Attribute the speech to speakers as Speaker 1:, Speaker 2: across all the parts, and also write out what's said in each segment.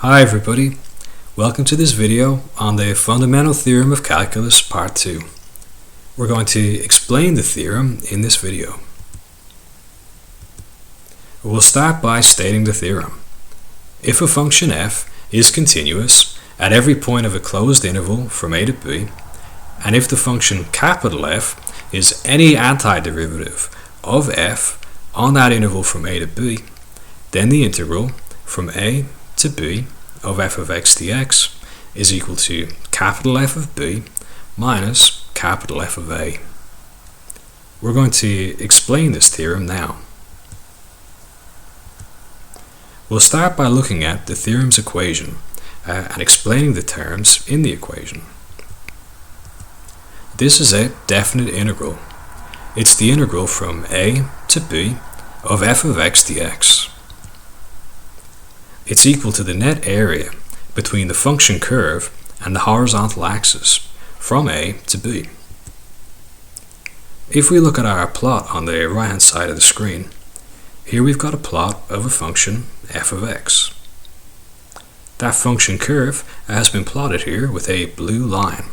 Speaker 1: Hi everybody, welcome to this video on the Fundamental Theorem of Calculus Part 2. We're going to explain the theorem in this video. We'll start by stating the theorem. If a function f is continuous at every point of a closed interval from a to b, and if the function capital F is any antiderivative of f on that interval from a to b, then the integral from a to b of f of x dx is equal to capital F of b minus capital F of a. We're going to explain this theorem now. We'll start by looking at the theorem's equation and explaining the terms in the equation. This is a definite integral. It's the integral from a to b of f of x dx. It's equal to the net area between the function curve and the horizontal axis from a to b. If we look at our plot on the right hand side of the screen, here we've got a plot of a function f of x. That function curve has been plotted here with a blue line.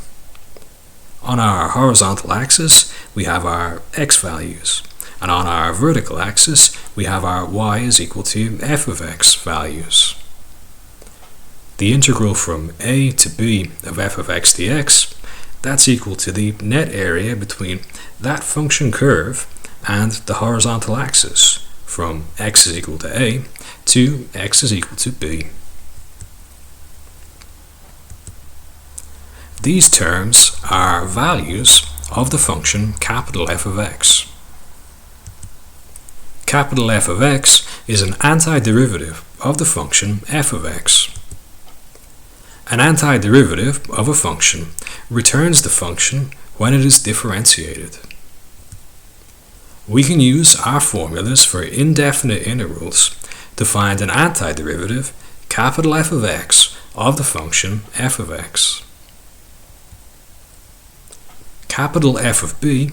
Speaker 1: On our horizontal axis we have our x values, and on our vertical axis we have our y is equal to f of x values. The integral from a to b of f of x dx, that's equal to the net area between that function curve and the horizontal axis from x is equal to a to x is equal to b. These terms are values of the function capital F of x. Capital F of x is an antiderivative of the function f of x. An antiderivative of a function returns the function when it is differentiated. We can use our formulas for indefinite integrals to find an antiderivative capital F of x of the function f of x. Capital F of b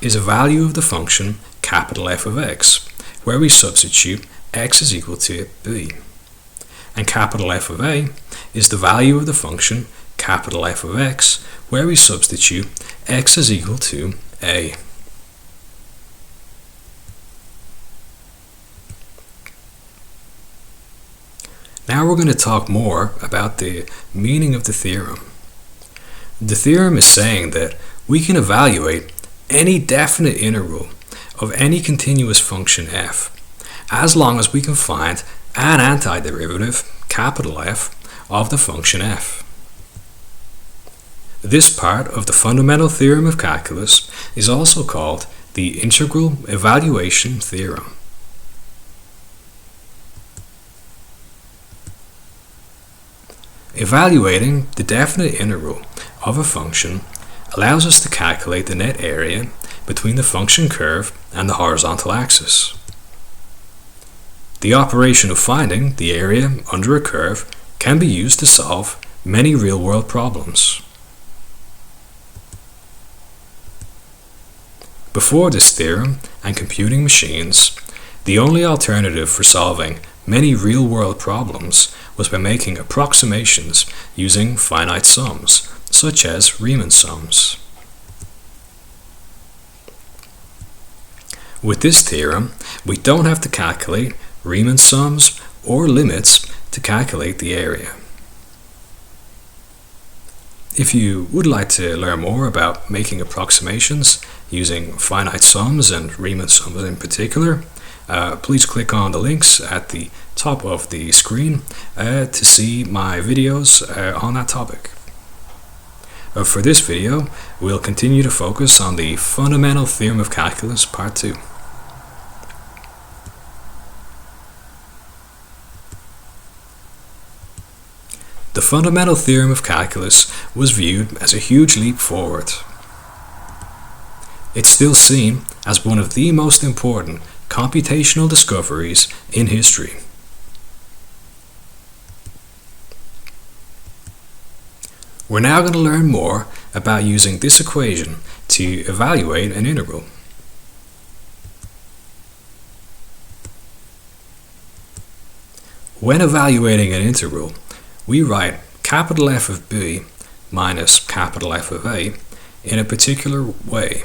Speaker 1: is a value of the function capital F of x, where we substitute x is equal to b. And capital F of a is the value of the function capital F of x, where we substitute x is equal to a. Now we're going to talk more about the meaning of the theorem. The theorem is saying that we can evaluate any definite integral of any continuous function f, as long as we can find an antiderivative, capital F, of the function f. This part of the Fundamental Theorem of Calculus is also called the Integral Evaluation Theorem. Evaluating the definite integral of a function allows us to calculate the net area between the function curve and the horizontal axis. The operation of finding the area under a curve can be used to solve many real-world problems. Before this theorem and computing machines, the only alternative for solving many real-world problems was by making approximations using finite sums, such as Riemann sums. With this theorem, we don't have to calculate Riemann sums or limits to calculate the area. If you would like to learn more about making approximations using finite sums and Riemann sums in particular, please click on the links at the top of the screen to see my videos on that topic. For this video, we'll continue to focus on the Fundamental Theorem of Calculus Part 2. The Fundamental Theorem of Calculus was viewed as a huge leap forward. It's still seen as one of the most important computational discoveries in history. We're now going to learn more about using this equation to evaluate an integral. When evaluating an integral, we write capital F of b minus capital F of a in a particular way.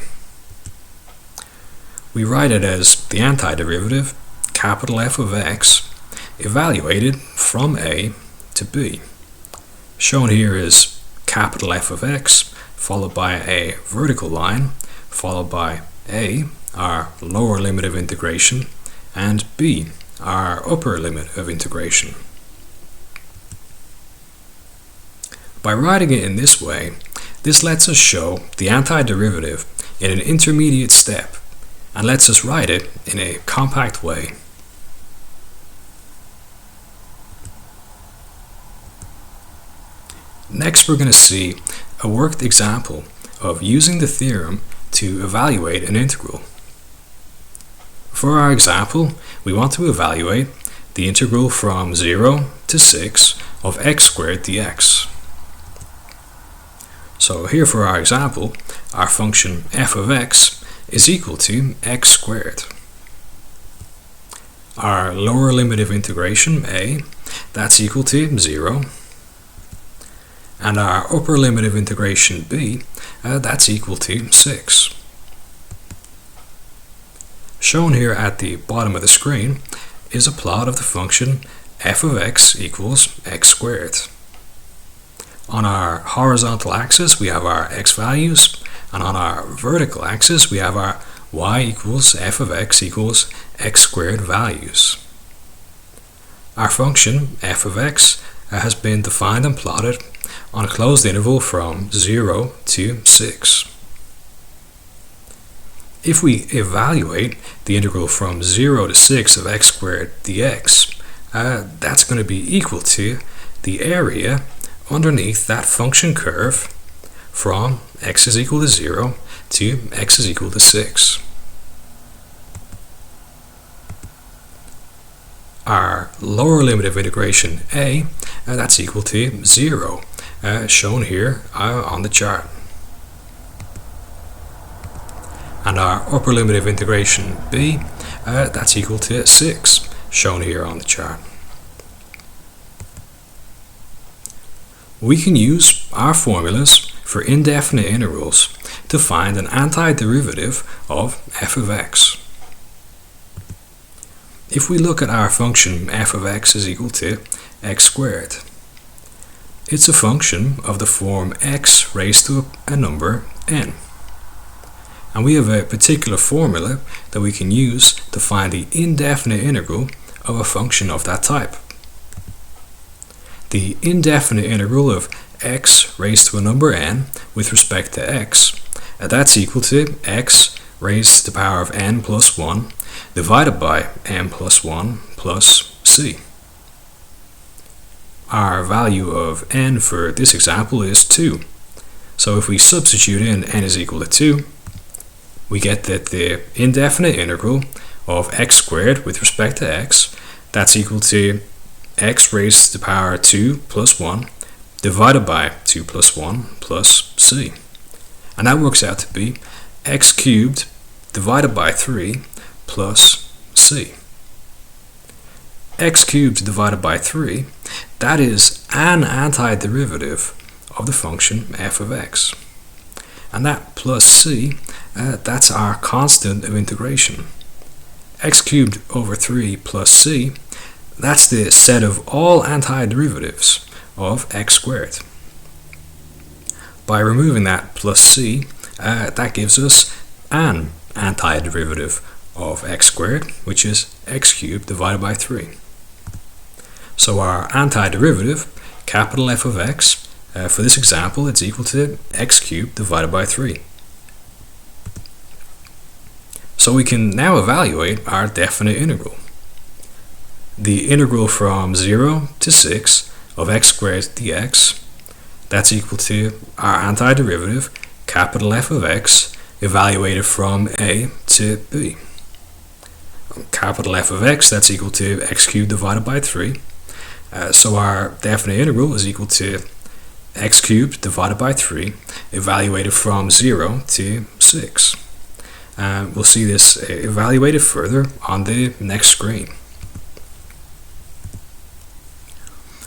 Speaker 1: We write it as the antiderivative capital F of x evaluated from a to b. Shown here is capital F of x followed by a vertical line followed by a, our lower limit of integration, and b, our upper limit of integration. By writing it in this way, this lets us show the antiderivative in an intermediate step and lets us write it in a compact way. Next, we're going to see a worked example of using the theorem to evaluate an integral. For our example, we want to evaluate the integral from 0 to 6 of x squared dx. So here for our example, our function f of x is equal to x squared. Our lower limit of integration, a, that's equal to 0. And our upper limit of integration, b, that's equal to 6. Shown here at the bottom of the screen is a plot of the function f of x equals x squared. On our horizontal axis we have our x values, and on our vertical axis we have our y equals f of x equals x squared values. Our function f of x has been defined and plotted on a closed interval from 0 to 6. If we evaluate the integral from 0 to 6 of x squared dx, that's going to be equal to the area underneath that function curve from x is equal to 0 to x is equal to 6. Our lower limit of integration a, that's equal to 0, shown here on the chart. And our upper limit of integration b, that's equal to 6, shown here on the chart. We can use our formulas for indefinite integrals to find an antiderivative of f of x. If we look at our function f of x is equal to x squared, it's a function of the form x raised to a number n. And we have a particular formula that we can use to find the indefinite integral of a function of that type. The indefinite integral of x raised to a number n with respect to x, that's equal to x raised to the power of n plus 1 divided by n plus 1 plus c. Our value of n for this example is 2. So if we substitute in n is equal to 2, we get that the indefinite integral of x squared with respect to x, that's equal to x raised to the power 2 plus 1 divided by 2 plus 1 plus c. And that works out to be x cubed divided by 3 plus c. X cubed divided by 3, that is an antiderivative of the function f of x. And that plus c, that's our constant of integration. X cubed over 3 plus c, that's the set of all antiderivatives of x squared. By removing that plus c, that gives us an antiderivative of x squared, which is x cubed divided by 3. So our antiderivative, capital F of x, for this example, it's equal to x cubed divided by 3. So we can now evaluate our definite integral. The integral from 0 to 6 of x squared dx, that's equal to our antiderivative, capital F of x, evaluated from a to b. Capital F of x, that's equal to x cubed divided by 3. So our definite integral is equal to x cubed divided by 3, evaluated from 0 to 6. We'll see this evaluated further on the next screen.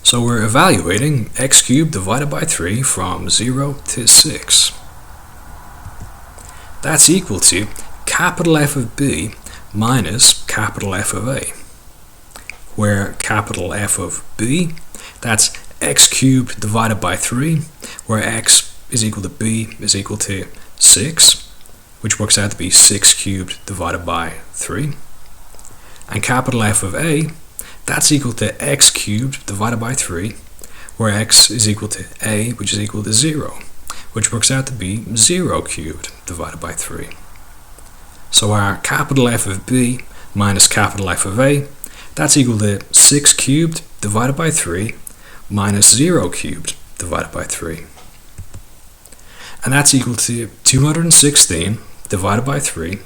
Speaker 1: So we're evaluating x cubed divided by 3 from 0 to 6. That's equal to capital F of b minus capital F of a, where capital F of b, that's x cubed divided by 3, where x is equal to b is equal to 6, which works out to be 6 cubed divided by 3. And capital F of a, that's equal to x cubed divided by 3, where x is equal to a, which is equal to 0, which works out to be 0 cubed divided by 3. So our capital F of b minus capital F of a, that's equal to 6 cubed divided by 3 minus 0 cubed divided by 3. And that's equal to 216 divided by 3,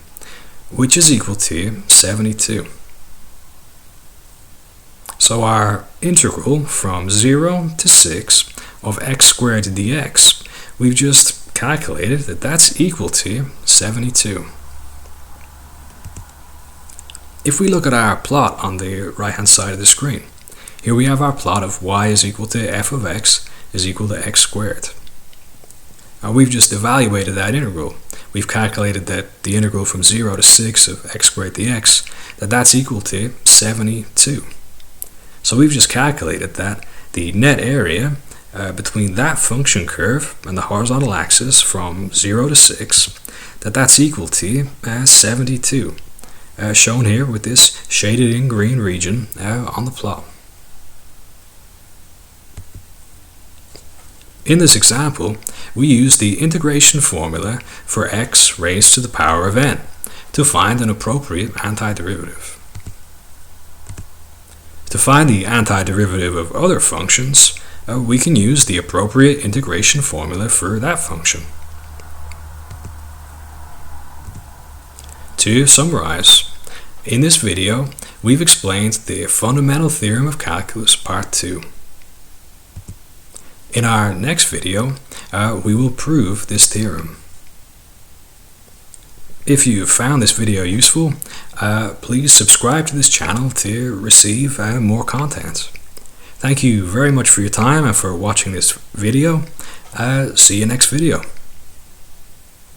Speaker 1: which is equal to 72. So our integral from 0 to 6 of x squared dx, we've just calculated that that's equal to 72. If we look at our plot on the right hand side of the screen, here we have our plot of y is equal to f of x is equal to x squared. Now we've just evaluated that integral. We've calculated that the integral from 0 to 6 of x squared dx, that's equal to 72. So we've just calculated that the net area between that function curve and the horizontal axis from 0 to 6, that's equal to 72. Shown here with this shaded in green region on the plot. In this example, we use the integration formula for x raised to the power of n to find an appropriate antiderivative. To find the antiderivative of other functions, we can use the appropriate integration formula for that function. To summarize, in this video, we've explained the Fundamental Theorem of Calculus Part 2. In our next video, we will prove this theorem. If you found this video useful, please subscribe to this channel to receive more content. Thank you very much for your time and for watching this video. See you next video.